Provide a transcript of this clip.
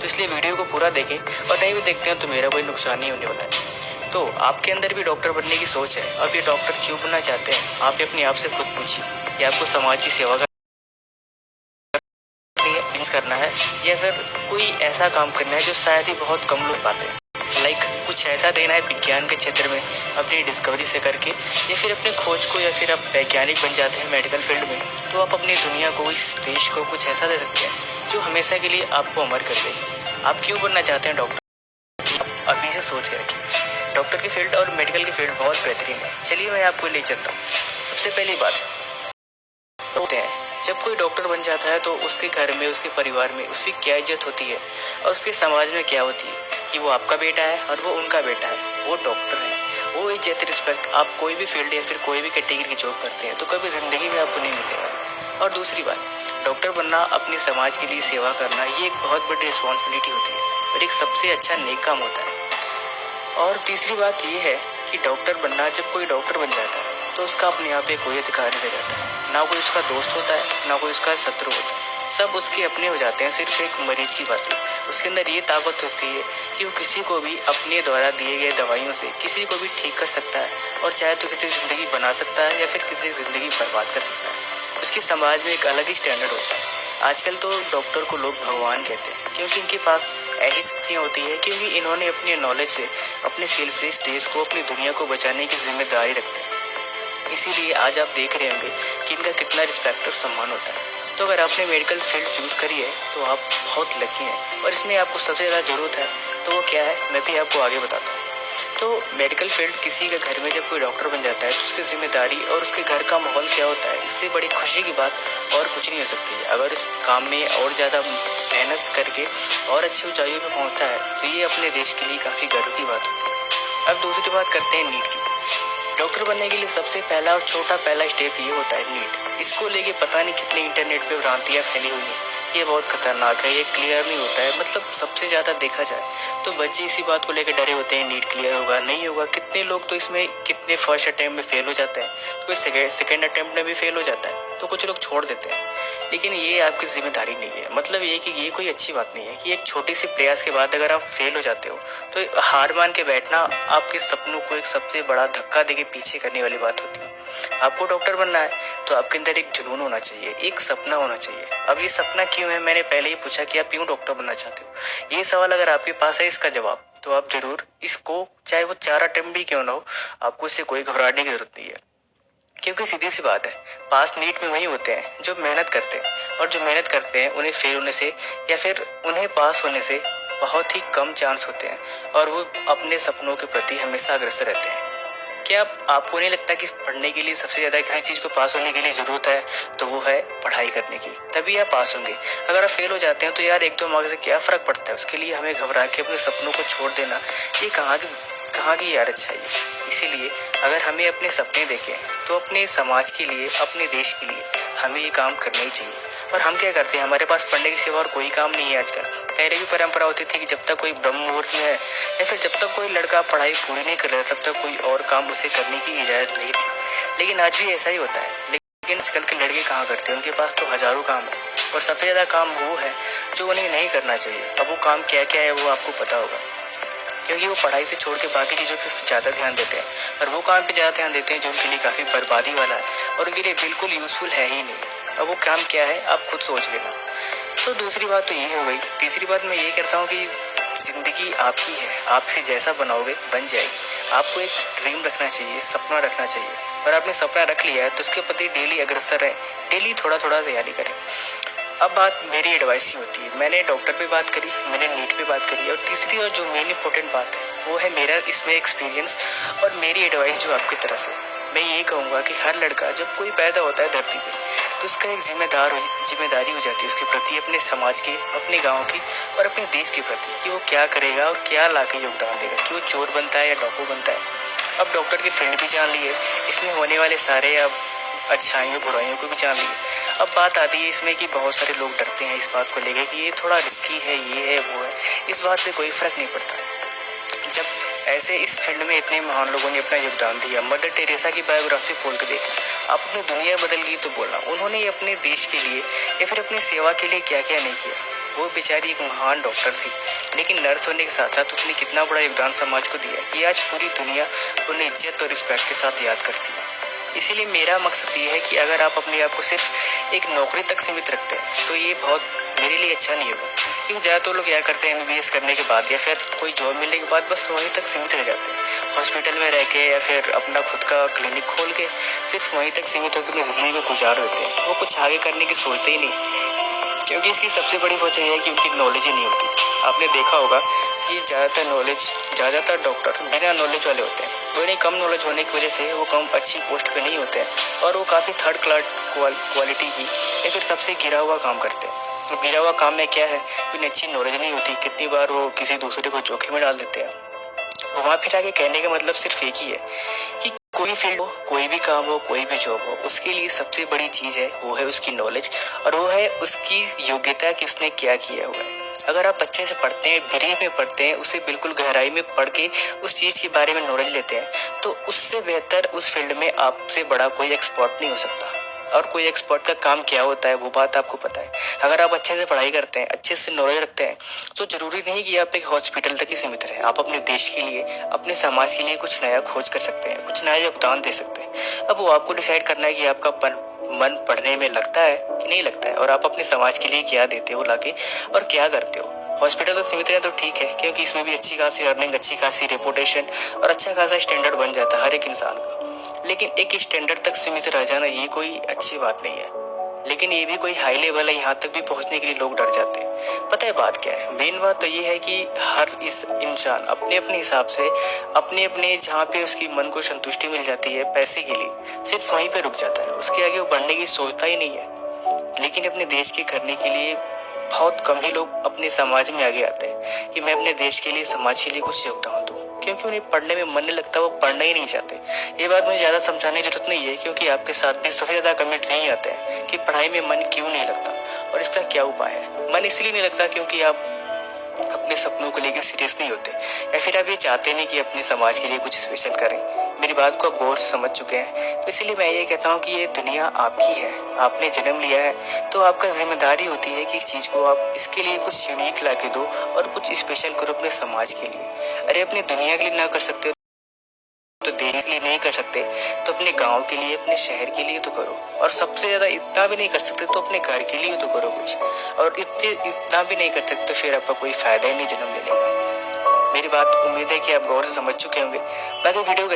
तो इसलिए वीडियो को पूरा देखें, और नहीं भी देखते हैं तो मेरा कोई नुकसान नहीं होने वाला है। तो आपके अंदर भी डॉक्टर बनने की सोच है, अब ये डॉक्टर क्यों बनना चाहते हैं, आप ये अपने आप से खुद पूछिए कि आपको समाज की सेवा करना है या फिर कोई ऐसा काम करना है जो शायद ही बहुत कम लोग पाते हैं। लाइक कुछ ऐसा देना है विज्ञान के क्षेत्र में अपनी डिस्कवरी से करके, या फिर अपने खोज को, या फिर आप वैज्ञानिक बन जाते हैं मेडिकल फील्ड में, तो आप अपनी दुनिया को, इस देश को कुछ ऐसा दे सकते हैं जो हमेशा के लिए आपको अमर कर दे। आप क्यों बनना चाहते हैं डॉक्टर, अभी से सोच के रखिए। डॉक्टर की फील्ड और मेडिकल की फील्ड बहुत बेहतरीन है। चलिए मैं आपको ले चलता हूँ। सबसे पहली बात होते हैं, जब कोई डॉक्टर बन जाता है तो उसके घर में, उसके परिवार में उसकी क्या इज्जत होती है और उसके समाज में क्या होती है कि वो आपका बेटा है और वो उनका बेटा है, वो डॉक्टर है। वो इज्जत, रिस्पेक्ट आप कोई भी फील्ड या फिर कोई भी कैटेगरी की जॉब करते हैं तो कभी ज़िंदगी में आपको नहीं मिलेगा। और दूसरी बात, डॉक्टर बनना, अपने समाज के लिए सेवा करना, ये एक बहुत बड़ी रिस्पॉन्सिबिलिटी होती है और एक सबसे अच्छा नेक काम होता है। और तीसरी बात ये है कि डॉक्टर बनना, जब कोई डॉक्टर बन जाता है तो उसका अपने आप पे कोई अधिकार नहीं रह जाता। ना कोई उसका दोस्त होता है, ना कोई उसका शत्रु होता है, सब उसके अपने हो जाते हैं। सिर्फ एक मरीज की बात है, उसके अंदर ये ताकत होती है कि वो किसी को भी अपने द्वारा दिए गए दवाइयों से किसी को भी ठीक कर सकता है, और चाहे तो किसी की ज़िंदगी बना सकता है या फिर किसी की ज़िंदगी बर्बाद कर सकता है। उसके समाज में एक अलग ही स्टैंडर्ड होता है। आजकल तो डॉक्टर को लोग भगवान कहते हैं, क्योंकि इनके पास ऐसी शक्तियाँ होती है, क्योंकि इन्होंने अपने नॉलेज से, अपने स्किल से इस देश को, अपनी दुनिया को बचाने की जिम्मेदारी रखते हैं। इसीलिए आज आप देख रहे होंगे कि इनका कितना रिस्पेक्ट और सम्मान होता है। तो अगर आपने मेडिकल फील्ड चूज़ करी है तो आप बहुत लकी हैं, और इसमें आपको सबसे ज़्यादा ज़रूरत है तो वो क्या है, मैं भी आपको आगे बताता हूँ। तो मेडिकल फील्ड, किसी के घर में जब कोई डॉक्टर बन जाता है तो उसकी जिम्मेदारी और उसके घर का माहौल क्या होता है, इससे बड़ी खुशी की बात और कुछ नहीं हो सकती है। अगर उस काम में और ज़्यादा मेहनत करके और अच्छी ऊंचाइयों पर पहुँचता है तो ये अपने देश के लिए काफ़ी गर्व की बात होती है। अब दूसरी बात करते हैं नीट की। डॉक्टर बनने के लिए सबसे पहला और छोटा पहला स्टेप ये होता है नीट। इसको लेके पता नहीं कितने इंटरनेट पे भ्रांतियाँ फैली हुई हैं। ये बहुत खतरनाक है, ये क्लियर नहीं होता है। मतलब सबसे ज़्यादा देखा जाए तो बच्चे इसी बात को लेकर डरे होते हैं, नीट क्लियर होगा नहीं होगा। कितने लोग तो इसमें, कितने फर्स्ट अटैम्प्ट में फेल हो जाते हैं, तो कोई सेकेंड अटैम्प्ट में भी फेल हो जाता है, तो कुछ लोग छोड़ देते हैं। लेकिन ये आपकी जिम्मेदारी नहीं है। मतलब ये कि ये कोई अच्छी बात नहीं है कि एक छोटी सी प्रयास के बाद अगर आप फेल हो जाते हो तो हार मान के बैठना आपके सपनों को एक सबसे बड़ा धक्का देके पीछे करने वाली बात होती है। आपको डॉक्टर बनना है तो आपके अंदर एक जुनून होना चाहिए, एक सपना होना चाहिए। अब ये सपना क्यों है, मैंने पहले ही पूछा कि आप क्यों डॉक्टर बनना चाहते हो। ये सवाल अगर आपके पास है इसका जवाब, तो आप जरूर इसको, चाहे वो 4 अटेम्प्ट भी क्यों ना हो, आपको इससे कोई घबराने की जरूरत नहीं है। क्योंकि सीधी सी बात है, पास नीट में वही होते हैं जो मेहनत करते हैं, और जो मेहनत करते हैं उन्हें फेल होने से या फिर उन्हें पास होने से बहुत ही कम चांस होते हैं, और वो अपने सपनों के प्रति हमेशा अग्रसर रहते हैं। क्या आपको नहीं लगता कि पढ़ने के लिए सबसे ज़्यादा किसी चीज़ को पास होने के लिए ज़रूरत है, तो वो है पढ़ाई करने की, तभी आप पास होंगे। अगर आप फेल हो जाते हैं तो यार 1-2 मार्क्स से क्या फ़र्क पड़ता है। उसके लिए हमें घबरा के अपने सपनों को छोड़ देना, ये कहाँ की यार अच्छाई है। इसीलिए अगर हमें अपने सपने देखें तो अपने समाज के लिए, अपने देश के लिए हमें ये काम करना ही चाहिए। और हम क्या करते हैं, हमारे पास पढ़ने के सिवा और कोई काम नहीं है आजकल। पहले भी परंपरा होती थी कि जब तक कोई ब्रह्म मुहूर्त में है या फिर जब तक कोई लड़का पढ़ाई पूरी नहीं कर रहा तब तक कोई और काम उसे करने की इजाज़त नहीं थी। लेकिन आज भी ऐसा ही होता है। लेकिन आजकल के लड़के कहाँ करते हैं, उनके पास तो हज़ारों काम है, और सबसे ज़्यादा काम वो है जो उन्हें नहीं करना चाहिए। अब वो काम क्या क्या है वो आपको पता होगा, क्योंकि वो पढ़ाई से छोड़ के बाकी चीज़ों पर ज़्यादा ध्यान देते हैं, और वो काम पे ज़्यादा ध्यान देते हैं जो उनके लिए काफ़ी बर्बादी वाला है और उनके लिए बिल्कुल यूज़फुल है ही नहीं। अब वो काम क्या है आप खुद सोच लेना। तो दूसरी बात तो ये हो गई। तीसरी बात मैं ये कहता हूँ कि ज़िंदगी आपकी है, आपसे जैसा बनाओगे बन जाएगी। आपको एक ड्रीम रखना चाहिए, सपना रखना चाहिए, और आपने सपना रख लिया है तो उसके प्रति डेली अग्रसर रहें, डेली थोड़ा थोड़ा तैयारी करें। अब बात मेरी एडवाइस ही होती है। मैंने डॉक्टर पे बात करी, मैंने नीट पे बात करी, और तीसरी और जो मेन इंपॉर्टेंट बात है वो है मेरा इसमें एक्सपीरियंस और मेरी एडवाइस जो आपकी तरफ से। मैं ये कहूँगा कि हर लड़का जब कोई पैदा होता है धरती पे तो उसका एक जिम्मेदारी हो जाती है उसके प्रति, अपने समाज की, अपने गाँव की और अपने देश के प्रति, कि वो क्या करेगा और क्या ला के योगदान देगा, कि वो चोर बनता है या डाकू बनता है। अब डॉक्टर की फील्ड भी जान लिए, इसमें होने वाले सारे अब अच्छाइयों बुराइयों को भी जान लिए। अब बात आती है इसमें कि बहुत सारे लोग डरते हैं इस बात को लेकर कि ये थोड़ा रिस्की है, ये है वो है। इस बात से कोई फ़र्क नहीं पड़ता। जब ऐसे इस फील्ड में इतने महान लोगों ने अपना योगदान दिया, मदर टेरेसा की बायोग्राफी खोल के देखना, आप अपनी दुनिया बदल गई तो बोलना उन्होंने अपने देश के लिए या फिर अपनी सेवा के लिए क्या क्या नहीं किया। वो बेचारी एक महान डॉक्टर थी, लेकिन नर्स होने के साथ साथ उसने कितना बड़ा योगदान समाज को दिया है, ये आज पूरी दुनिया उन्हें इज्जत और रिस्पेक्ट के साथ याद करती है। इसीलिए मेरा मकसद ये है कि अगर आप अपने आप को सिर्फ एक नौकरी तक सीमित रखते हैं तो ये बहुत मेरे लिए अच्छा नहीं होगा। क्योंकि ज़्यादातर लोग क्या करते हैं, MBBS करने के बाद या फिर कोई जॉब मिलने के बाद बस वहीं तक सीमित रह जाते हैं, हॉस्पिटल में रह के या फिर अपना खुद का क्लिनिक खोल के सिर्फ वहीं तक सीमित होकर अपनी ज़िंदगी को गुजार देते हैं। वो कुछ आगे करने की सोचते ही नहीं, क्योंकि इसकी सबसे बड़ी वजह यह है कि उनकी नॉलेज ही नहीं होती। आपने देखा होगा कि ज़्यादातर डॉक्टर बिना नॉलेज वाले होते हैं। वो नहीं, कम नॉलेज होने की वजह से वो कम अच्छी पोस्ट पे नहीं होते हैं और वो काफ़ी थर्ड क्लास क्वालिटी की या फिर सबसे गिरा हुआ काम करते हैं। तो गिरा हुआ काम में क्या है, उन्हें अच्छी नॉलेज नहीं होती, कितनी बार वो किसी दूसरे को जोखिम में डाल देते हैं। घुमा फिरा के कहने का मतलब सिर्फ एक ही है कि कोई फील्ड हो, कोई भी काम हो, कोई भी जॉब हो, उसके लिए सबसे बड़ी चीज़ है वो है उसकी नॉलेज और वो है उसकी योग्यता कि उसने क्या किया हुआ है। अगर आप अच्छे से पढ़ते हैं, ब्रीफ में पढ़ते हैं, उसे बिल्कुल गहराई में पढ़ के उस चीज़ के बारे में नॉलेज लेते हैं, तो उससे बेहतर उस फील्ड में आपसे बड़ा कोई एक्सपर्ट नहीं हो सकता। और कोई एक्सपर्ट का काम क्या होता है वो बात आपको पता है। अगर आप अच्छे से पढ़ाई करते हैं, अच्छे से नॉलेज रखते हैं, तो ज़रूरी नहीं कि आप एक हॉस्पिटल तक ही सीमित रहें। आप अपने देश के लिए, अपने समाज के लिए कुछ नया खोज कर सकते हैं, कुछ नया योगदान दे सकते हैं। अब वो आपको डिसाइड करना है कि आपका मन पढ़ने में लगता है कि नहीं लगता है, और आप अपने समाज के लिए क्या देते हो लाके और क्या करते हो। हॉस्पिटल तो सीमित रहें तो ठीक है, क्योंकि इसमें भी अच्छी खासी अर्निंग, अच्छी खासी रेपुटेशन और अच्छा खासा स्टैंडर्ड बन जाता है हर एक इंसान का। लेकिन एक स्टैंडर्ड तक सीमित रह जाना ये कोई अच्छी बात नहीं है। लेकिन ये भी कोई हाई लेवल है, यहाँ तक भी पहुँचने के लिए लोग डर जाते हैं। पता है बात क्या है? मेन बात तो ये है कि हर इस इंसान अपने अपने हिसाब से, अपने अपने जहाँ पे उसकी मन को संतुष्टि मिल जाती है पैसे के लिए, सिर्फ वहीं पे रुक जाता है। उसके आगे वो बढ़ने की सोचता ही नहीं है। लेकिन अपने देश के करने के लिए बहुत कम ही लोग अपने समाज में आगे आते हैं कि मैं अपने देश के लिए, समाज के लिए कुछ योगदान दूँ, क्योंकि उन्हें पढ़ने में मन नहीं लगता, वो पढ़ना ही नहीं चाहते। ये बात मुझे ज़्यादा समझाने की जरूरत नहीं है, क्योंकि आपके साथ भी सबसे ज़्यादा कमेंट नहीं आते हैं कि पढ़ाई में मन क्यों नहीं लगता और इसका क्या उपाय है। मन इसलिए नहीं लगता क्योंकि आप अपने सपनों को लेकर सीरियस नहीं होते, या फिर आप ये चाहते नहीं कि अपने समाज के लिए कुछ स्पेशल करें। मेरी बात को आप गौर से समझ चुके हैं, तो इसलिए मैं ये कहता हूँ कि ये दुनिया आपकी है, आपने जन्म लिया है, तो आपका जिम्मेदारी होती है कि इस चीज़ को आप इसके लिए कुछ यूनिक ला के दो और कुछ स्पेशल करो अपने समाज के लिए। अरे अपनी दुनिया के लिए ना कर सकते तो देश के लिए नहीं कर सकते तो अपने गांव के लिए, अपने शहर के लिए तो करो। और सबसे ज़्यादा इतना भी नहीं कर सकते तो अपने घर के लिए तो करो कुछ। और इतना भी नहीं कर सकते तो फिर आपका कोई फ़ायदा ही नहीं जन्म लेने का। मेरी बात उम्मीद है कि आप गौर से समझ चुके होंगे। बाकी वीडियो